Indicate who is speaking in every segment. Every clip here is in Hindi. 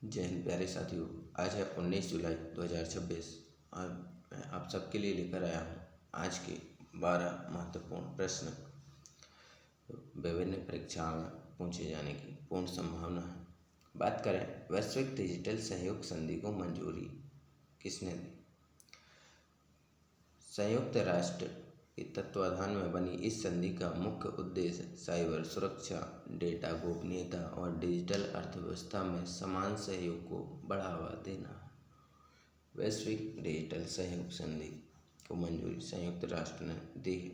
Speaker 1: जय हिंद प्यारे साथियों। आज है 19 जुलाई 2026 और मैं आप सबके लिए लेकर आया हूँ आज के 12 महत्वपूर्ण प्रश्न। विभिन्न परीक्षाओं में पूछे जाने की पूर्ण संभावना है। बात करें, वैश्विक डिजिटल सहयोग संधि को मंजूरी किसने दी? संयुक्त राष्ट्र के तत्वाधान में बनी इस संधि का मुख्य उद्देश्य साइबर सुरक्षा, डेटा गोपनीयता और डिजिटल अर्थव्यवस्था में समान सहयोग को बढ़ावा देना है। वैश्विक डिजिटल सहयोग संधि को मंजूरी संयुक्त राष्ट्र ने दी है।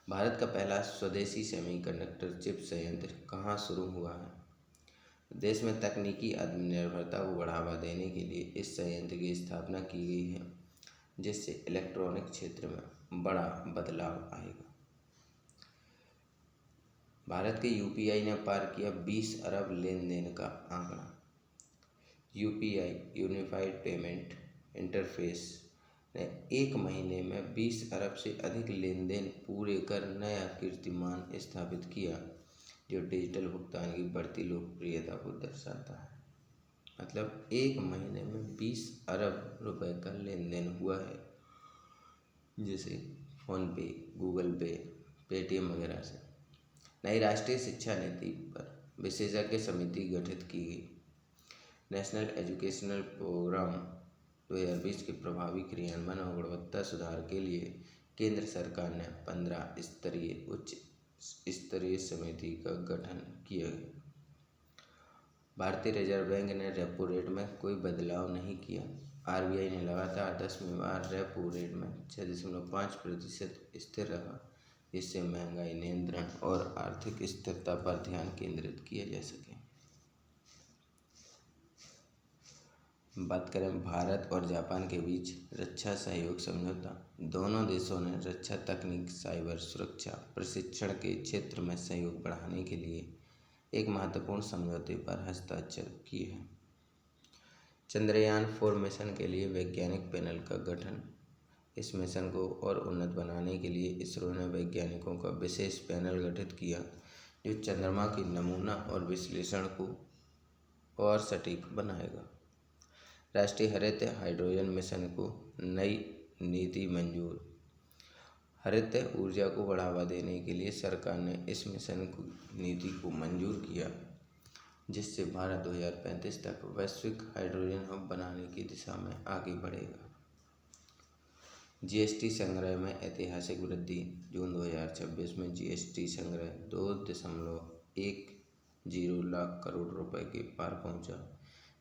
Speaker 1: भारत का पहला स्वदेशी सेमीकंडक्टर चिप संयंत्र कहाँ शुरू हुआ है? देश में तकनीकी आत्मनिर्भरता को बढ़ावा देने के लिए इस संयंत्र की स्थापना की गई है, जिससे इलेक्ट्रॉनिक क्षेत्र में बड़ा बदलाव आएगा। भारत के यूपीआई ने पार किया 20 अरब लेन देन का आंकड़ा। यूपीआई यूनिफाइड पेमेंट इंटरफेस ने एक महीने में 20 अरब से अधिक लेन देन पूरे कर नया कीर्तिमान स्थापित किया, जो डिजिटल भुगतान की बढ़ती लोकप्रियता को दर्शाता है। मतलब एक महीने में 20 अरब रुपए का लेन देन हुआ है, जैसे फ़ोनपे, गूगल पे, पेटीएम वगैरह से। नई राष्ट्रीय शिक्षा नीति पर विशेषज्ञ समिति गठित की गई। नेशनल एजुकेशनल प्रोग्राम 2020 के प्रभावी क्रियान्वयन और गुणवत्ता सुधार के लिए केंद्र सरकार ने 15 स्तरीय उच्च स्तरीय समिति का गठन किया गया। भारतीय रिजर्व बैंक ने रेपो रेट में कोई बदलाव नहीं किया। आरबीआई ने लगातार 10वीं बार रेपो रेट में 6.5% स्थिर रखा, जिससे महंगाई नियंत्रण और आर्थिक स्थिरता पर ध्यान केंद्रित किया जा सके। बात करें भारत और जापान के बीच रक्षा सहयोग समझौता। दोनों देशों ने रक्षा तकनीक, साइबर सुरक्षा, प्रशिक्षण के क्षेत्र में सहयोग बढ़ाने के लिए एक महत्वपूर्ण समझौते पर हस्ताक्षर किए हैं। चंद्रयान 4 मिशन के लिए वैज्ञानिक पैनल का गठन। इस मिशन को और उन्नत बनाने के लिए इसरो ने वैज्ञानिकों का विशेष पैनल गठित किया, जो चंद्रमा की नमूना और विश्लेषण को और सटीक बनाएगा। राष्ट्रीय हरित हाइड्रोजन मिशन को नई नीति मंजूर। हरित ऊर्जा को बढ़ावा देने के लिए सरकार ने इस मिशन की नीति को मंजूर किया, जिससे भारत 2035 तक वैश्विक हाइड्रोजन हब बनाने की दिशा में आगे बढ़ेगा। जीएसटी संग्रह में ऐतिहासिक वृद्धि। जून 2026 में जीएसटी संग्रह 2.10 लाख करोड़ रुपए के पार पहुंचा,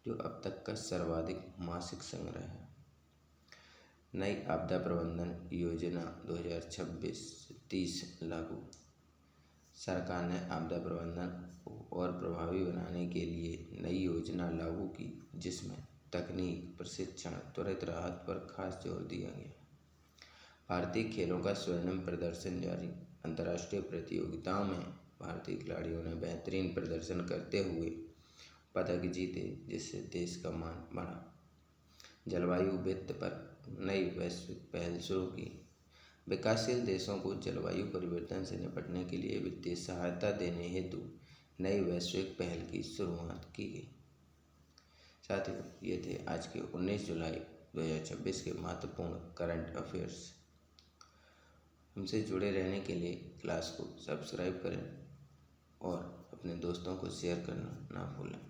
Speaker 1: जो अब तक का सर्वाधिक मासिक संग्रह है। नई आपदा प्रबंधन योजना 2026-30 लागू। सरकार ने आपदा प्रबंधन को और प्रभावी बनाने के लिए नई योजना लागू की, जिसमें तकनीक, प्रशिक्षण, त्वरित राहत पर खास जोर दिया गया। भारतीय खेलों का स्वर्णिम प्रदर्शन जारी। अंतर्राष्ट्रीय प्रतियोगिताओं में भारतीय खिलाड़ियों ने बेहतरीन प्रदर्शन करते हुए पदक जीते, जिससे देश का मान बढ़ा। जलवायु वित्त पर नई वैश्विक पहल शुरू की। विकासशील देशों को जलवायु परिवर्तन से निपटने के लिए वित्तीय सहायता देने हेतु नई वैश्विक पहल की शुरुआत की गई। साथियों, ये थे आज के 19 जुलाई 2026 के महत्वपूर्ण करंट अफेयर्स। हमसे जुड़े रहने के लिए क्लास को सब्सक्राइब करें और अपने दोस्तों को शेयर करना ना भूलें।